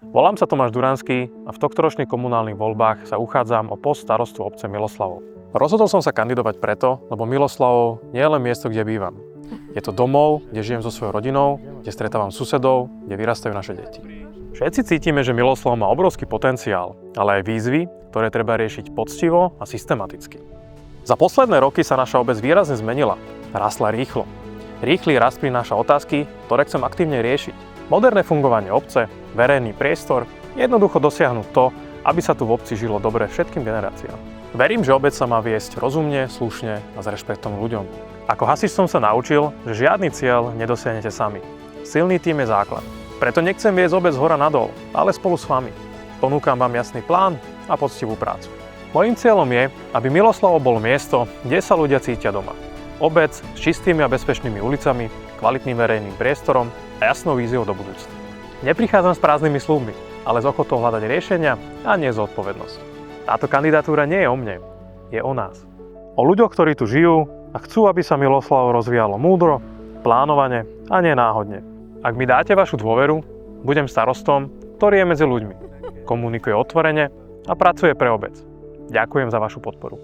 Volám sa Tomáš Duranský a v tohtoročných komunálnych voľbách sa uchádzam o post starostu obce Miloslavov. Rozhodol som sa kandidovať preto, lebo Miloslavov nie je len miesto, kde bývam. Je to domov, kde žijem so svojou rodinou, kde stretávam susedov, kde vyrastajú naše deti. Všetci cítime, že Miloslav má obrovský potenciál, ale aj výzvy, ktoré treba riešiť poctivo a systematicky. Za posledné roky sa naša obec výrazne zmenila, rastla rýchlo. Rýchly rast prináša otázky, ktoré chcem aktívne riešiť. Moderné fungovanie obce, verejný priestor, jednoducho dosiahnuť to, aby sa tu v obci žilo dobre všetkým generáciám. Verím, že obec sa má viesť rozumne, slušne a s rešpektom k ľuďom. Ako hasič som sa naučil, že žiadny cieľ nedosiahnete sami. Silný tím je základ. Preto nechcem viesť obec z hora nadol, ale spolu s vami. Ponúkam vám jasný plán a poctivú prácu. Mojím cieľom je, aby Miloslavo bol miesto, kde sa ľudia cítia doma. Obec s čistými a bezpečnými ulicami, kvalitným verejným priestorom a jasnou víziou do budúcna. Neprichádzam s prázdnymi sľubmi, ale s ochotou hľadať riešenia a nie zodpovednosť. Táto kandidatúra nie je o mne, je o nás. O ľuďoch, ktorí tu žijú a chcú, aby sa Miloslavo rozvíjalo múdro, plánovane a nie náhodne. Ak mi dáte vašu dôveru, budem starostom, ktorý je medzi ľuďmi, komunikuje otvorene a pracuje pre obec. Ďakujem za vašu podporu.